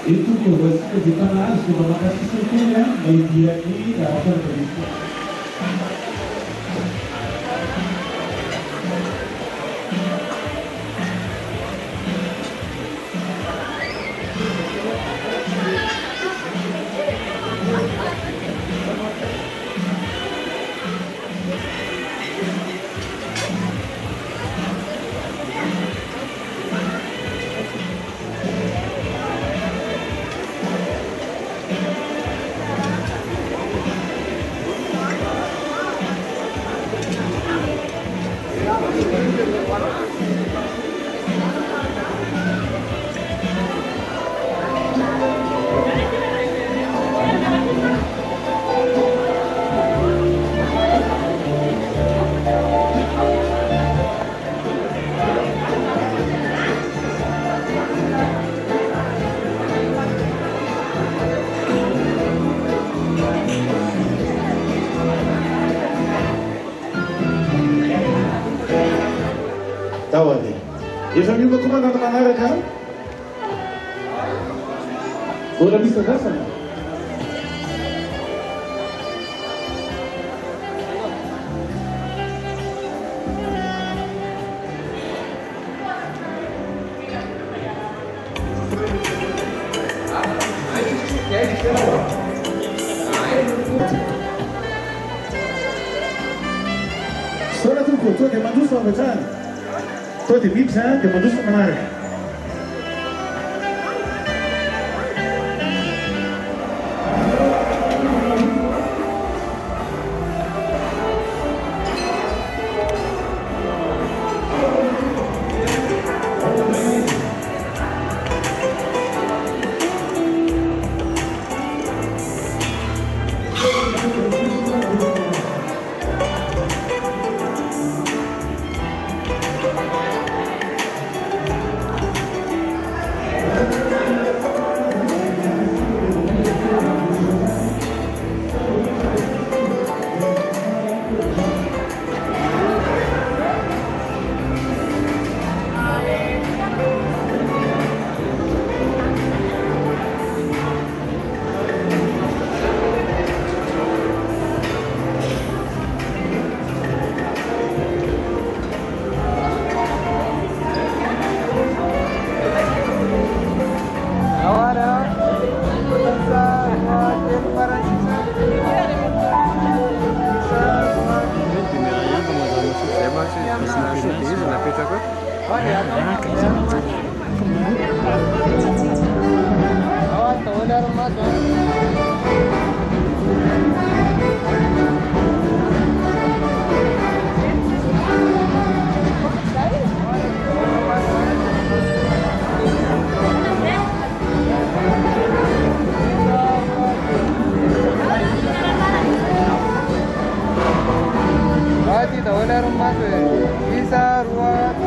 Itu kewajiban kita harus memakai sesuatunya media ini dapat berikan. Tawadi. Even nu komen naar de Amerika? Hoor dat niet te gassen? Solo tu cultura que mandou sua vez. Todo de mim, já, que mandou sua maneira. Rumah tu, bisa ruang.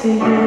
to you.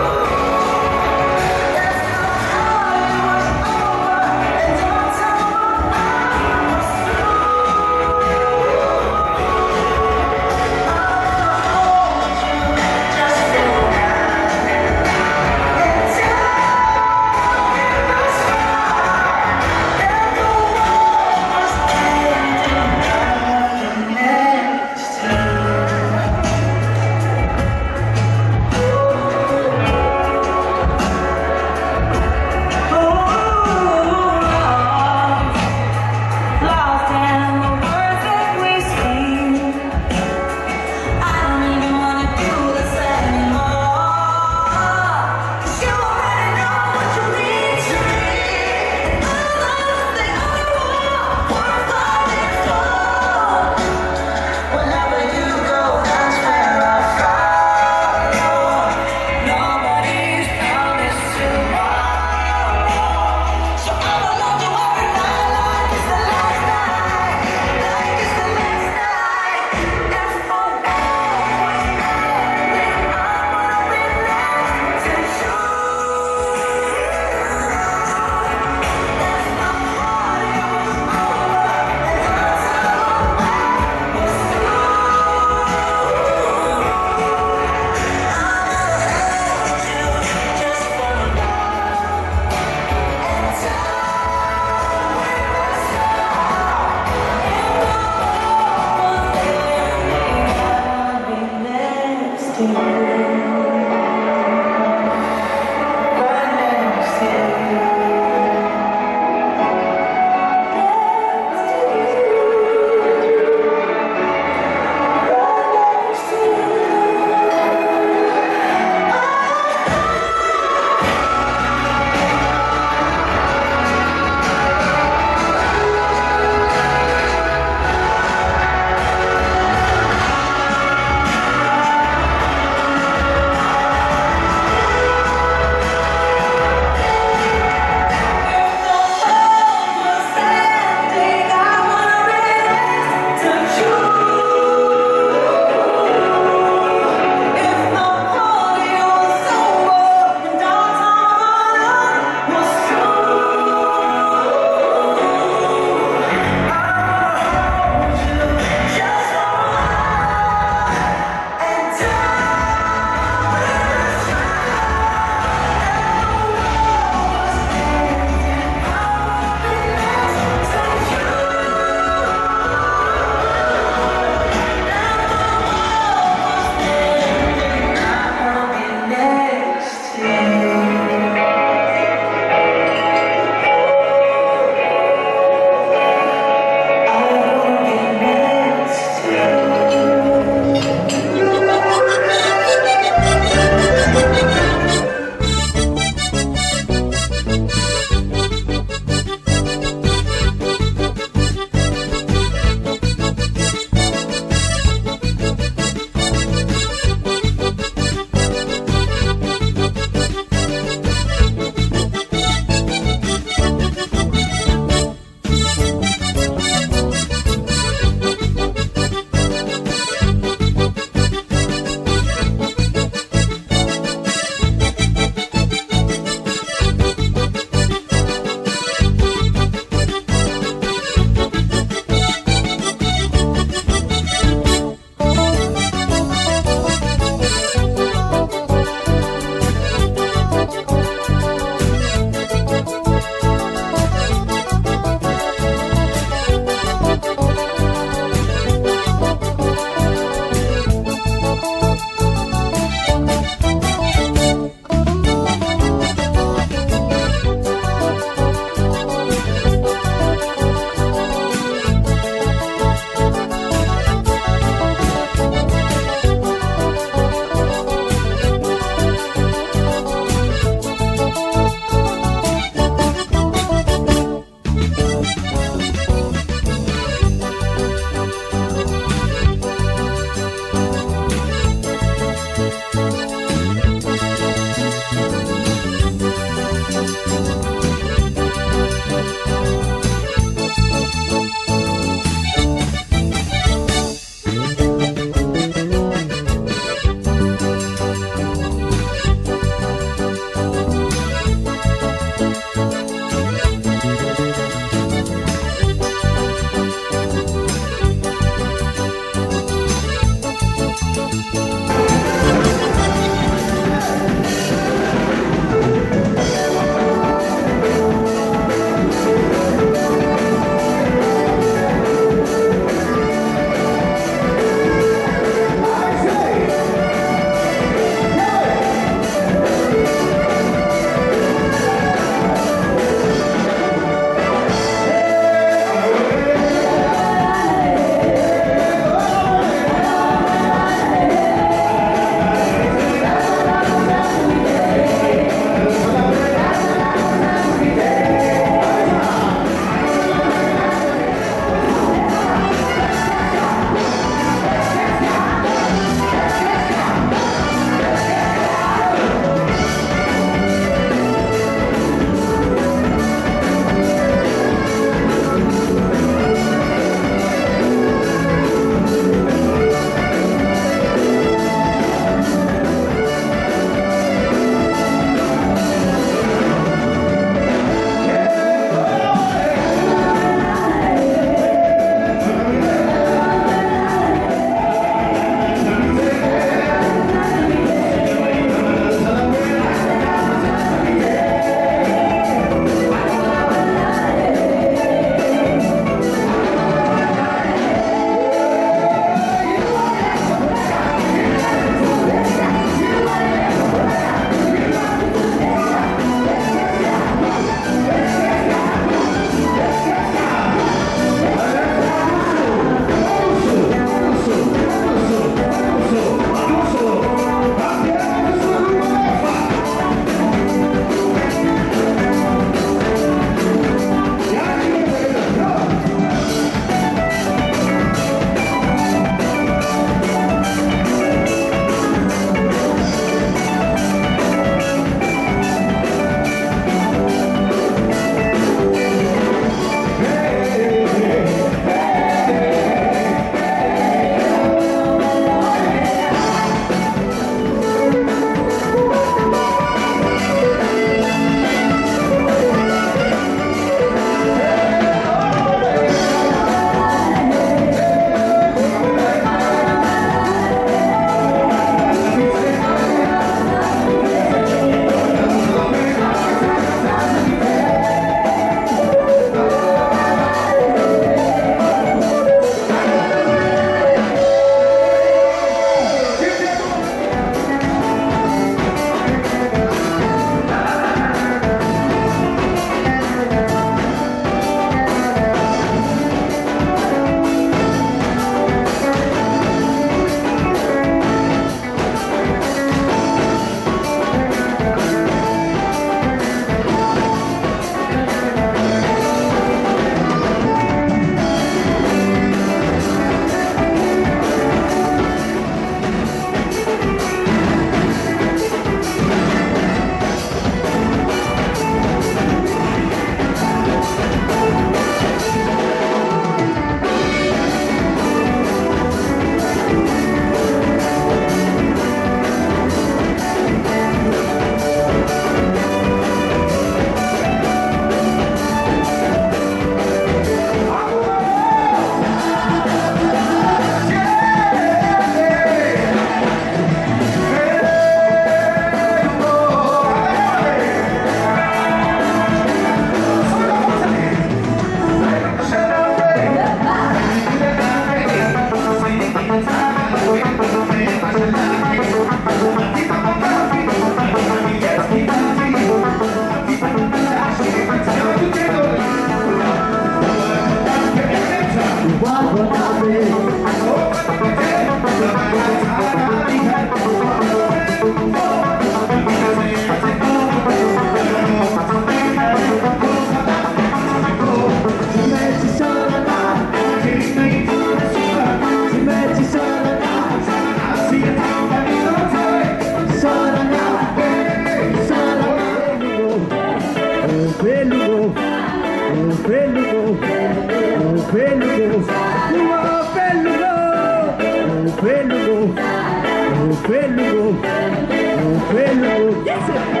Yes, sir.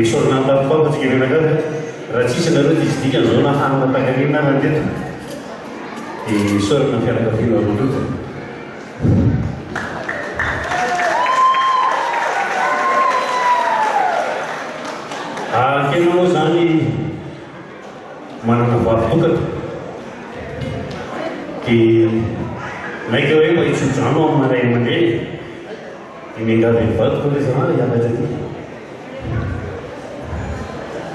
misorona tafafatsika menakavy raha tsisy nareo ty izy dikan'izao na hanina takarina raha teto dia sorana fianakaviana roaroto akena moa zany manana varitokatra dia maika hoe mba hitsodrano amin'ny maray aman-dreny dia miangavy ny vatoko hoe zany hianatra ty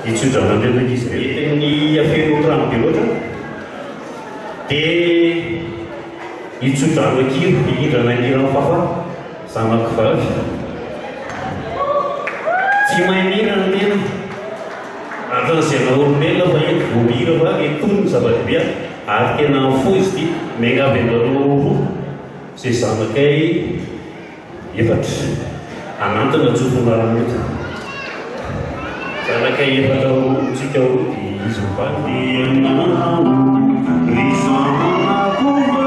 hitsodrano andreo izy reteny afeno trano be loatra dia hitsodrano akiro hihindrana akiro amin'ny fafa zanakivavy tsy mahay mihira ny tena atan'izay naolombelona fa ety voamihira fa etony ny zava-dibea ary tena fo izy ty miangavy andareo roa izay zanakay efatra anantona tsofona ranota zanakay efatra tsika roa dia izy mifandianao risanakova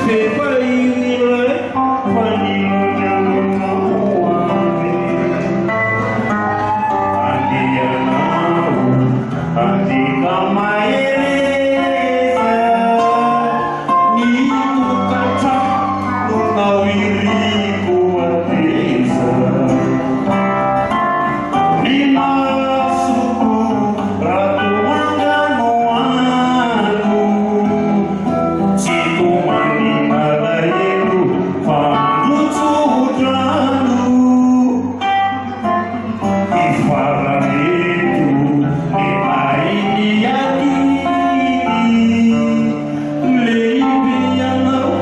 fefailay fanilonyanao andianao andika mahereza ny mokatra nonao iriko ateza ny masoko ratoangano ano tsy tomany malaelo fa notsodrano ifarameto ny mainy adiry lehibe ianao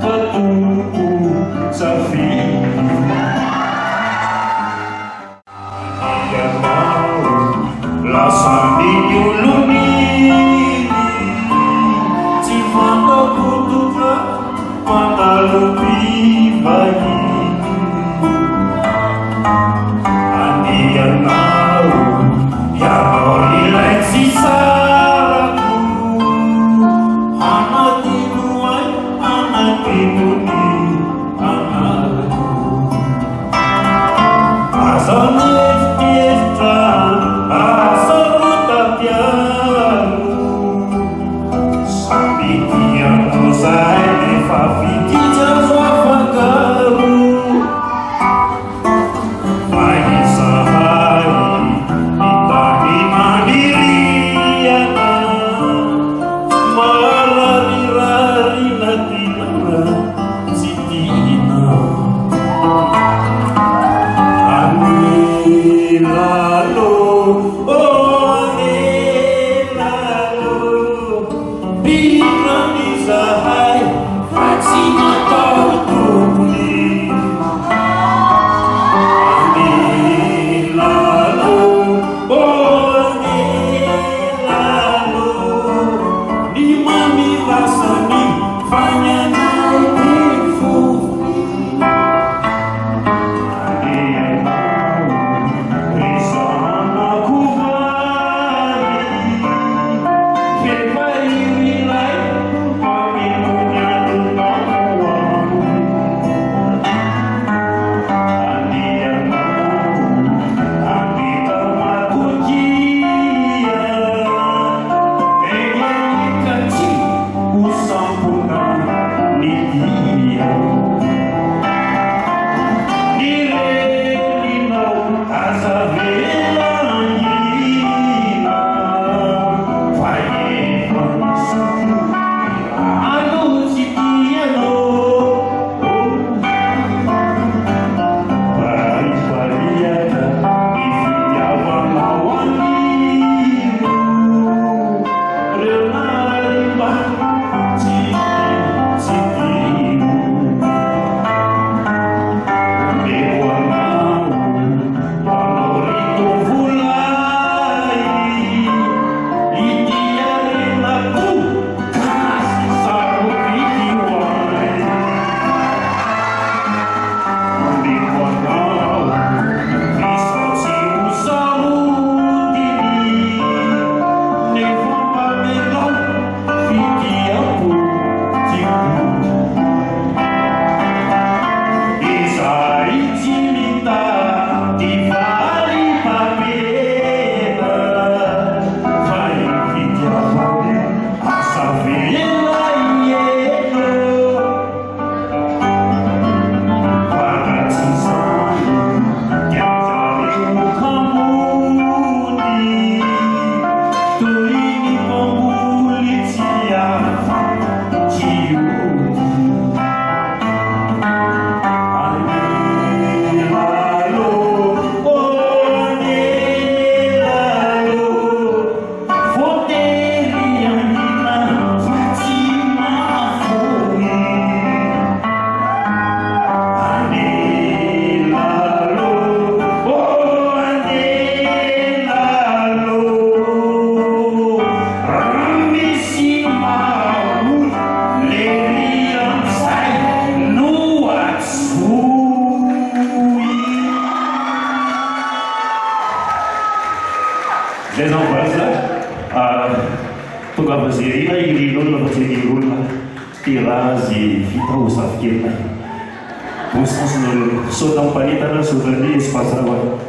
fa tompo safidy ianao lasany oloniny tsy fantapototra mandalo-pivahiny andianao ianao ilay tsy sarako anatino ay anatino ny anarako aza mieritreritra aza rotapiano samby tiako zay efa fititra azo afangaro faizahay hitany maniriana mararirarina tinana tsy tina anelalo anelalo birany zahay fa tsy natao tompony anelalo anelalo ny mamilasany fanyanay ny fofony andeanao risanakovany fefa irilay faminonyadonao andeanao andita makokia enyakaty usampona ny dia nirelinao azavelangina fa efa tonga zerina irin'olona fa tsy irin'olona tia raha azy vita ho zavikelina bosasinareo sauta ampanetana souvenir espace raha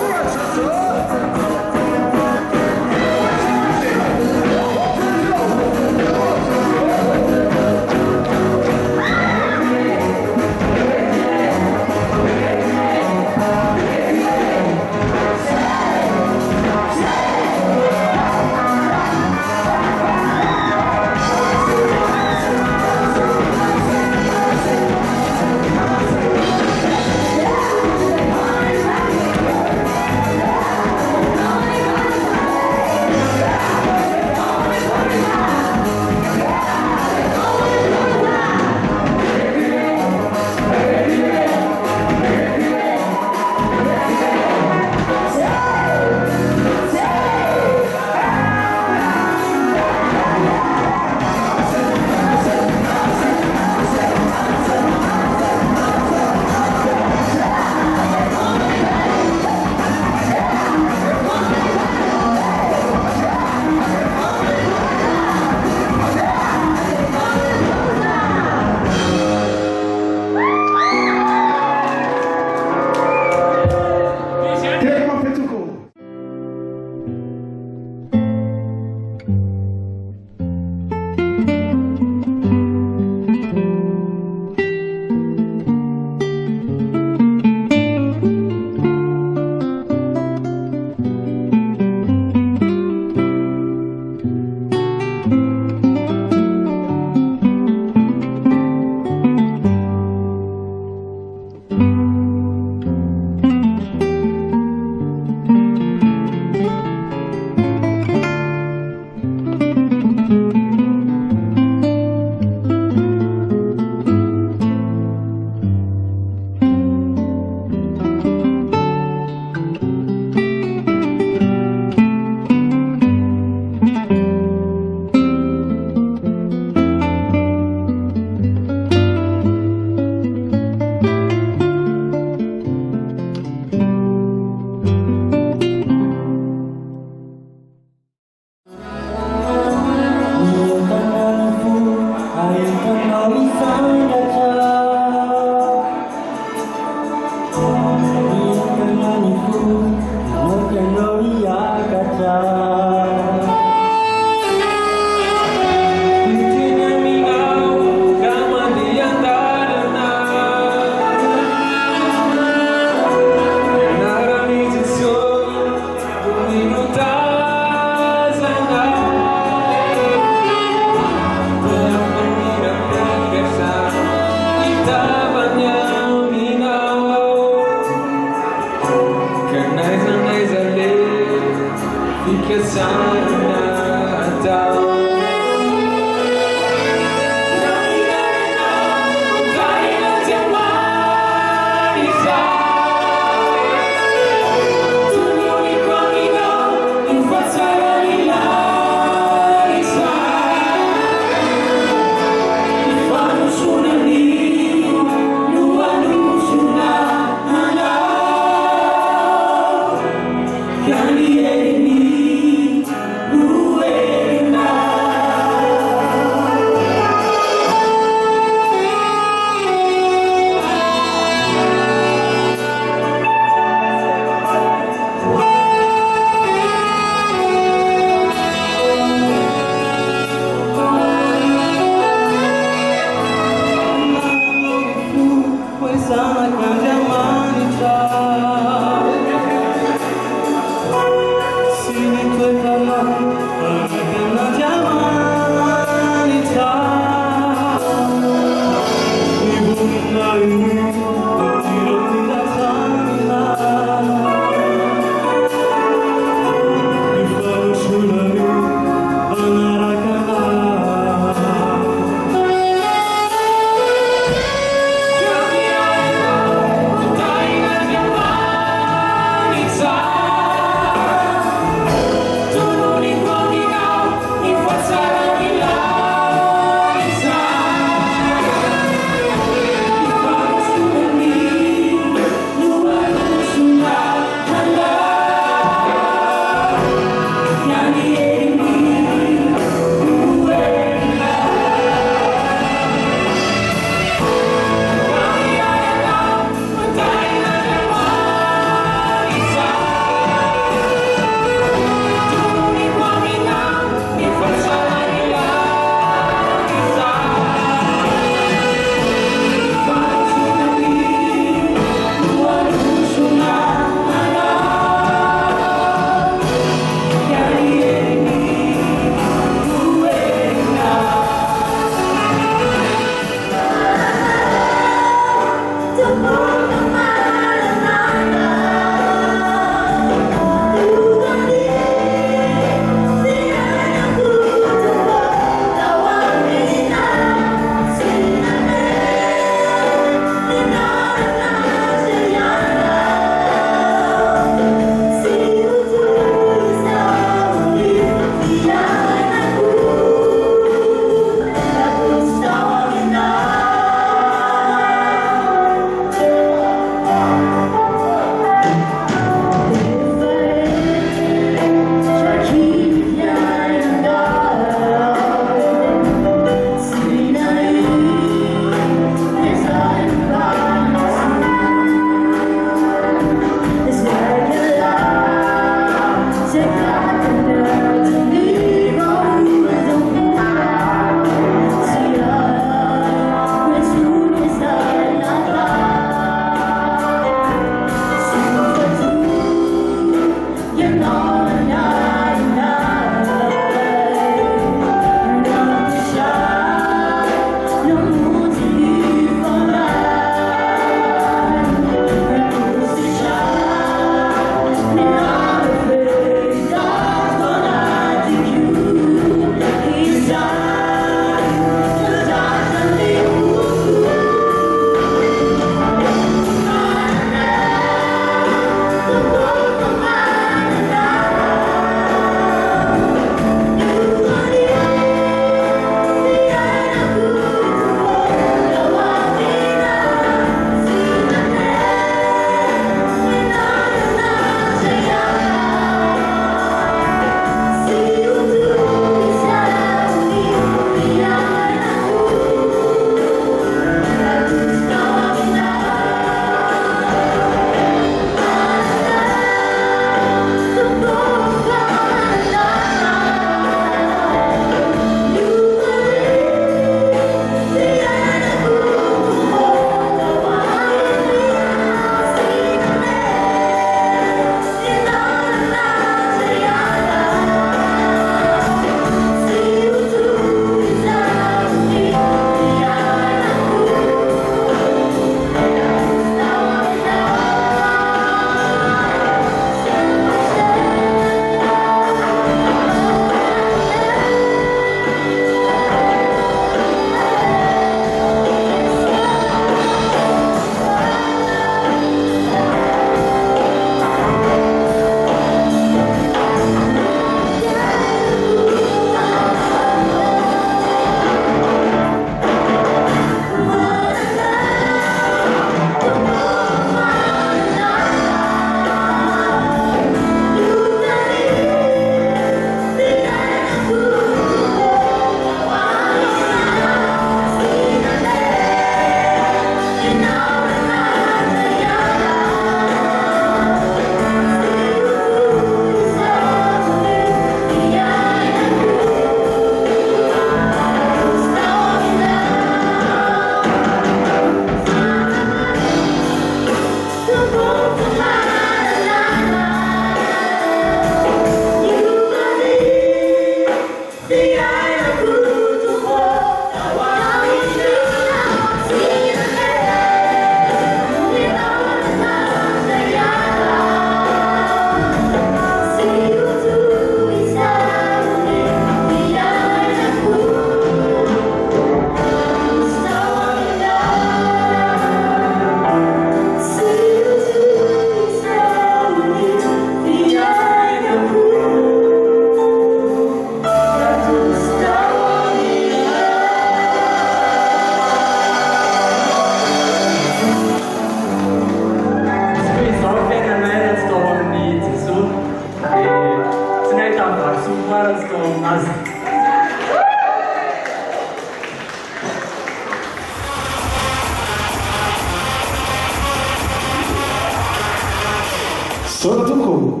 Sora toko.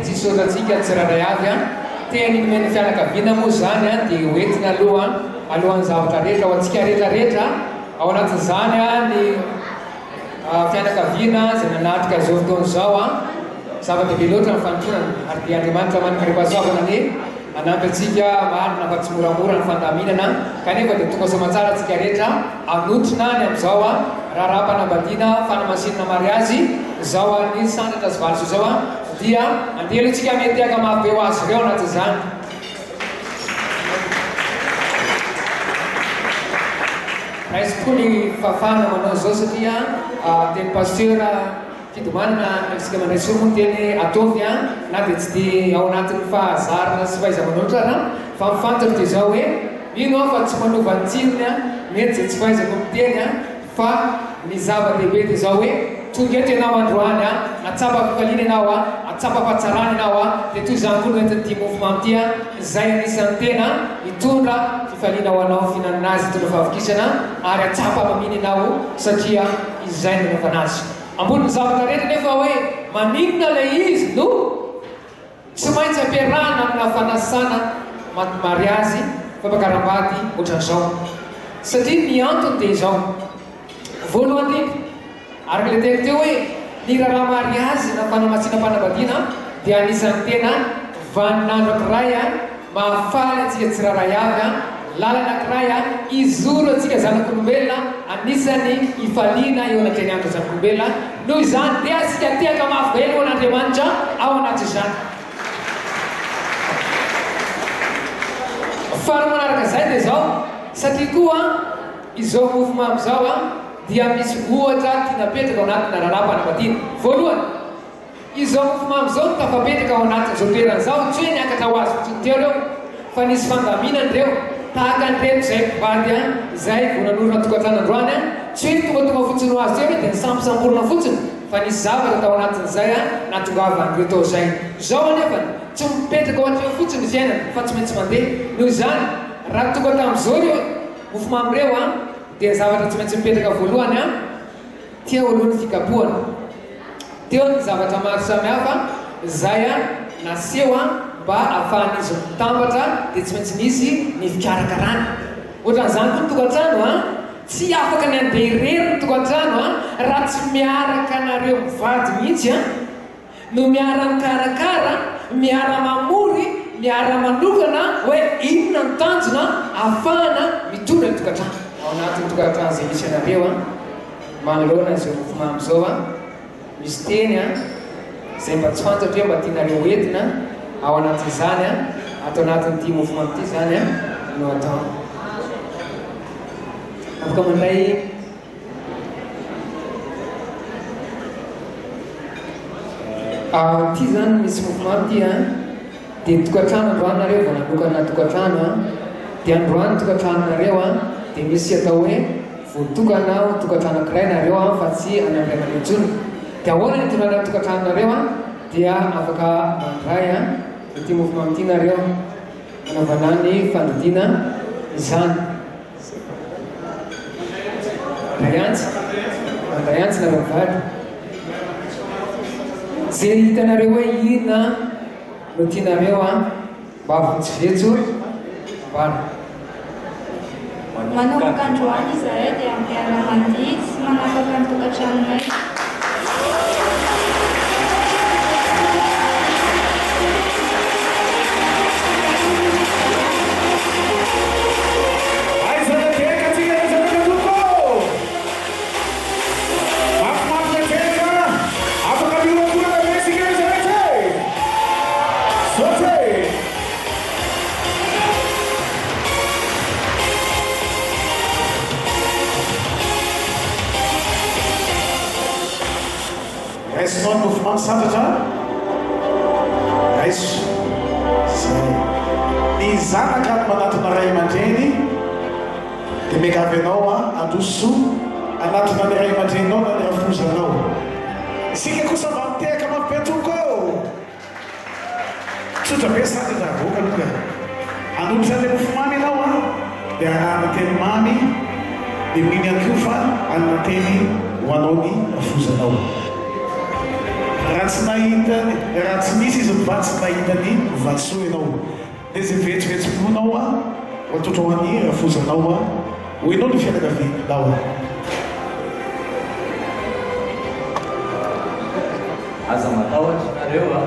Jisoratsika tsiraray avy a teny meny fianakaviana moa zany a dia hoentina alohan'ny zavatra rehetra ho antsika rehetrarehetra ao anatin'izany a ny fianakaviana zay nanatrika izao fotoana izao a zava-dehibe loatra ny fanotonana ary dia Andriamanitra manome-pahasoavana ny anampy antsika marina fa tsy moramora ny fandaminana kanefa dia tonga soamantsara antsika rehetra anotrina ny amin'izao a raharapa-nambadiana fanamasinana mariazy izao a ny sandratra sy valiso izao a dia andelo antsika mety mafy eo azy ireo anatin'izany. Raisy tokoa ny fafana manao izao satria teny pasteur fidomanana antsika mandray soromoa teny ataovy a na dia tsy dia ao anatin'ny fahazarana sy fahaiza-manotrana fa mifantatra dia izao hoe ino aho fa tsy manova ny tsirony a mety zay tsy fahaizako miteny a fa ny zava-dehibe dia izao hoe tonga eto ianao androany a natsapa fifaliana ianao a atsapa fahatsarana ianao a dia toy izany koa no entin'ity mofomamy ity a izay anisan'ny tena hitondra fifaliana ho anao fihinanana azy hitondra fahavokisana ary atsapa maminy ianao satria izay no nanaovana azy ambony ny zavatra rehetra nefa hoe maninona ilay izy no tsy maintsy ampiarahana amina fanasana mariazy fampakaram-bady ohatran'izao satria ny antony dia izao voalohany indrindra ary le teko teo hoe ny raharaha mariazy na fanamatsiana-panambadiana dia anisan'ny tena vaninandro ankiray a mahafaly antsika tsiraray avy a lalana ankiray a izoro antsika zanak'olombelona anisany ifaliana eo anatreny andro zanak'olombelona noho izany dia asika tiaka mafy velo an'Andriamanitra ao anaty izany. Fara manaraka izay dia izao satria koa izao mofomamy izao a dia misy ohatra tianapetraka ao anatina raharapa-nambadiana voalohany izao mofomamy izao no tafapetraka ao anatin'izao toerana izao tsy hoe niakatra ho azy fotsiny teo reo fa nisy fandaminana ireo tahaka nyreto izay mpivady a izay vonanorona tokantrano androany a tsy hoe tonga fotsiny ho azy teo hoe dia nisambosamborona fotsiny fa nisy zavatra tao anatin'izay a natongavany tao izay izao anefany tsy mipetraka ao atreo fotsiny fiainana fa tsy maintsy mandeha noho izany raha tonga tamin'izao reo mofomamy ireo a dia zavatra tsy maintsy mipetraka voalohany a tia olohan'ny fikapohana teo ny zavatra maro samihafa izay a naseho a mba ahafahan'izy mitambatra dia tsy maintsy nisy ny fikarakarana ohatran'izany koa ny tokantrano a tsy afaka ny andeha irery ny tokantrano a raha tsy miaraka nareo mivady mihitsy a no miara mikarakara miara mamory miara manokana hoe inona ny tanjona ahafahana mitondra ny tokantrano ao anatin'ny tokantrano izay misy anareo a manoloana izao mofomamy izao a misy teny a izay mba tsy fantatra hoe mba tianareo entina ao anatin'izany a atao anatin'ity mofomamy ity zany a no atao afaka mandray ity zany misy mofomamy ity a dia tokantrano androanynareo vao nanokana tokantrano a dia androany tokantrano-nareo a dia misy atao hoe voatokana ho tokantrano ankiray nareo a fa tsy anandriaman'io intsony dia ahoana ny tonana tokantrano-nareo a dia afaka mandray a ity mofomamy ity nareo anaovana ny fandidiana izany mandray antsy nareo mivady zay hitanareo hoe inona no tianareo a mba avontsivetso mbana manomboka androany izahay dia ampiara-mandihy sy manapaka ny tokantranonay Aisinao ny mofomamy santatra aiso zay ny zanaka no manatona ray aman-dreny dia miakavy anao a androso anatona ny ray aman-drenynao na ny rafozanao isika kosa mba mitehaka mampiatoko tsotra be sady zavoka aloka anotrany le mofomamy ianao a dia arahana teny mamy dia miny ihany koa fa anateny ho anao ny rafozanao raha tsy misy izy mivatsy nahita ny vatsoa ianao dia zay vetsovetsom-ponao a oatotra ho an'ny rafozanao a hoenao ny fianakavianao aza matahotra nareo a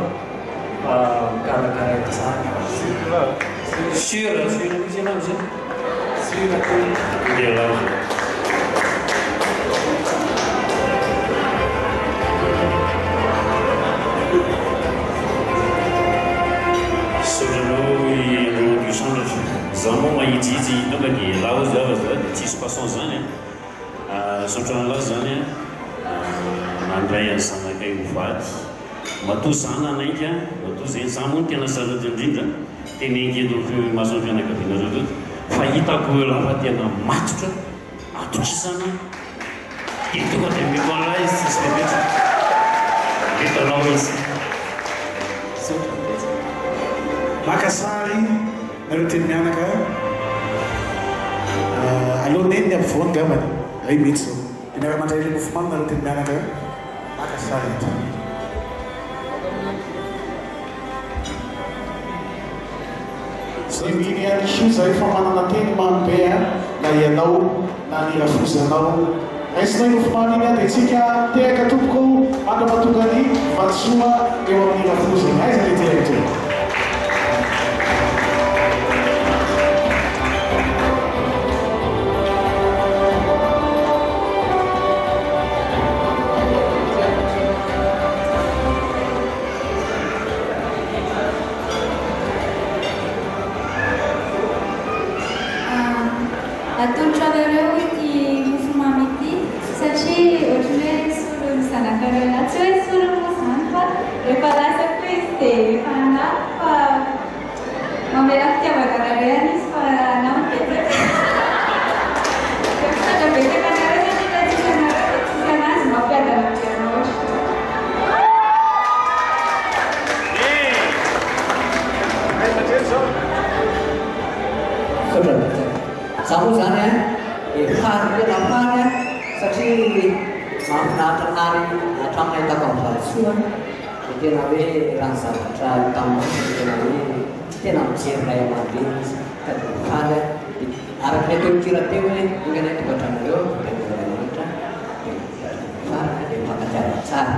fa mikarakaraika tsara sura misy anao zay sura Dia zaho moa mahijijy tonga dia laha ozy avy zao dia tsisy façon zany sotran'lahy zany nandray any zanakay ho vaty matoa zana anaiky matoa zay za moa ny tena sarady indrindra tena engedo mahazo ny fianakavianareo toto fa hitako lafa tena matotra atokisana dia tonga dia mikoala izy tsisy rehetra metanao izy makasary nareo teny mianaka alohaneny ny ampovoany gamany ay mety zao dia miara mandray le mofomamy nareo teny mianaka makasary ety zay miny ihany so zay efa manana teny mampea na ianao na ny rafozanao raisinao mofomamy iny a dia tsika tehaka tompoko mandramatonga ny vatsoa eo amin'ny rafozana aiza le tehaka Atolotra anareo ity mofomamy ity satria ohatrany hoe solon'ny zanakareo tsy hoe solony moa zany fa rehefa lasako izy dia efa anahy fa mamela fitiavakanareo any izy fa anahy mipetaka dia fitaka betaka anareo satria raha tsisy anareo dia tsisy anazy mampiadana amin'ianao za moa zany fary tena fary satria mahafinaritra nary hatraminay hitako amin'ny valitsoa dia tena hoe raha ny zavatra tamin'ny tena hoe tena mijery ray aman-dreny izy ka dia fary araka ny atolokira teo hoe inganay togatranareo rehetra fary dia mankatiava tsara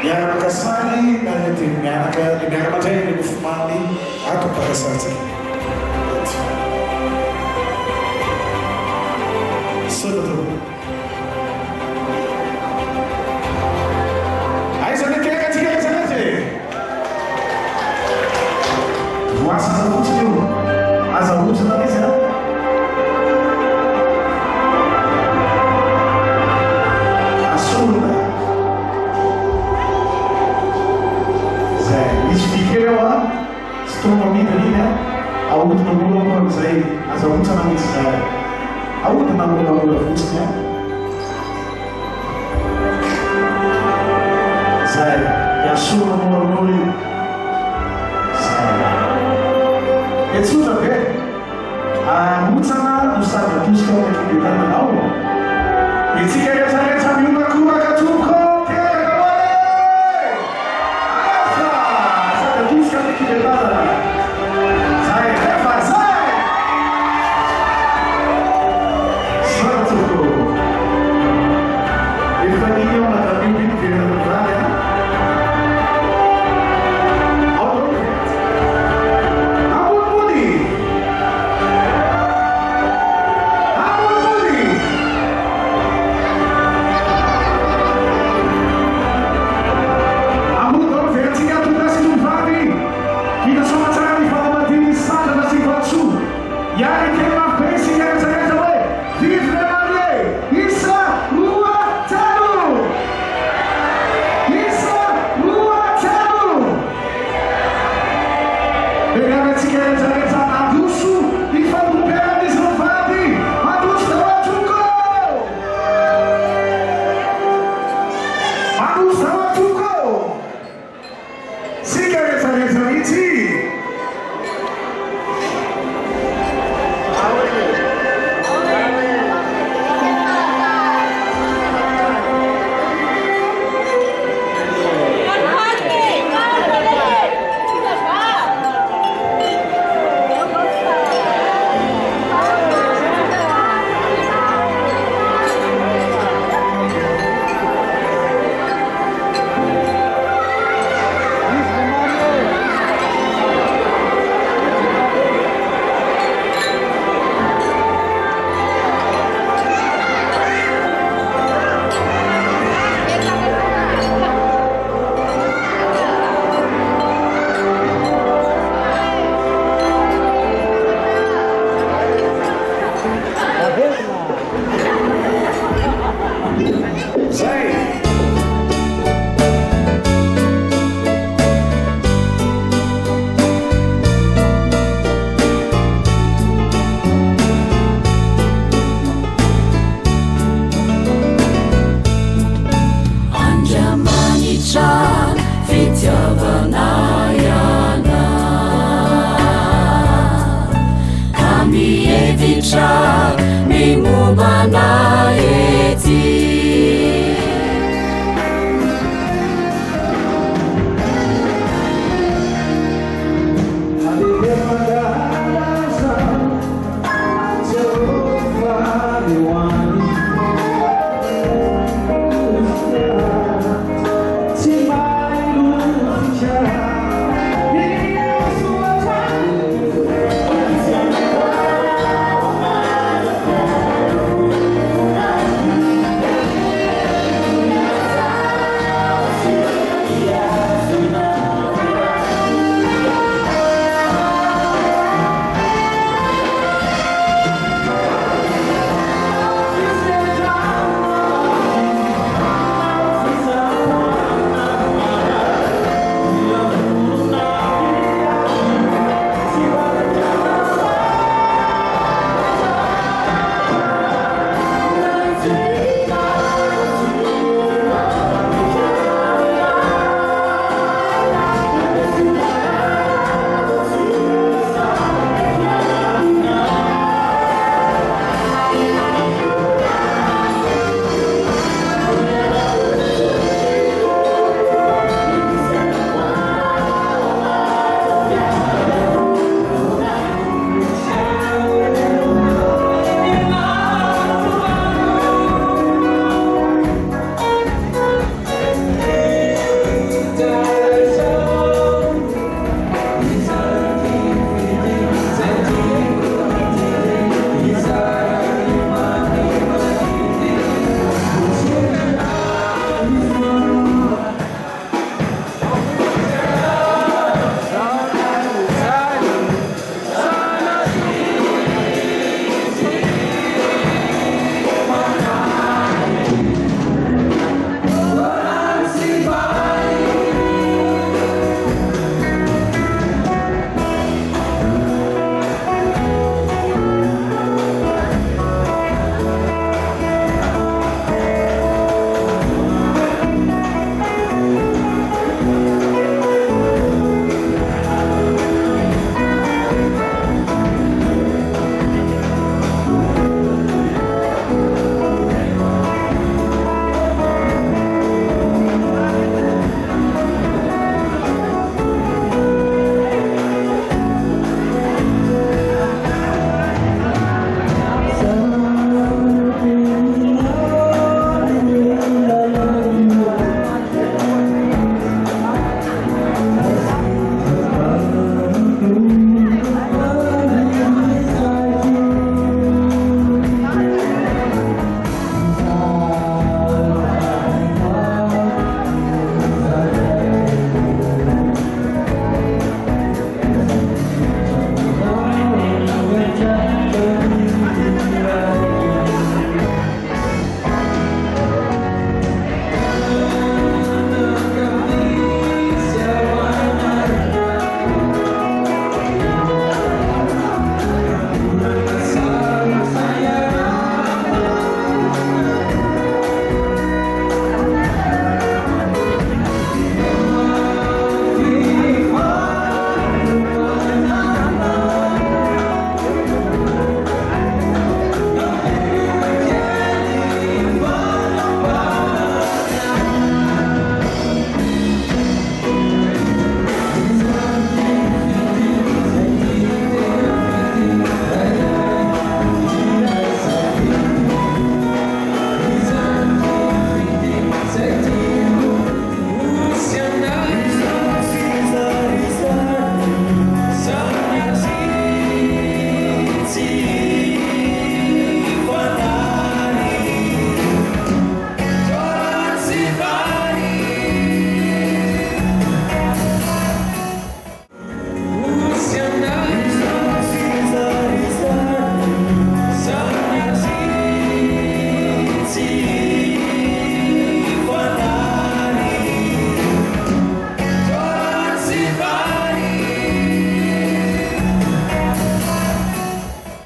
miara-makasary nareo teny mianaka dia miara-mandray le mofomamy ato mpakasarytsika sonato aiza ny kerakatsika rehetrarehetra voasa zahotsika io azahotsina izy a asolona misy fikeo a sy tonga midina iny a ahodina moloa am'zay azahotsana misy zay ahodina molamola fotsiny a zay iasolona molamola io zay etsotra be ahotsana no sady atosika ao akebetananao dia tsika rehetrarehetra mionakoraka tomoko na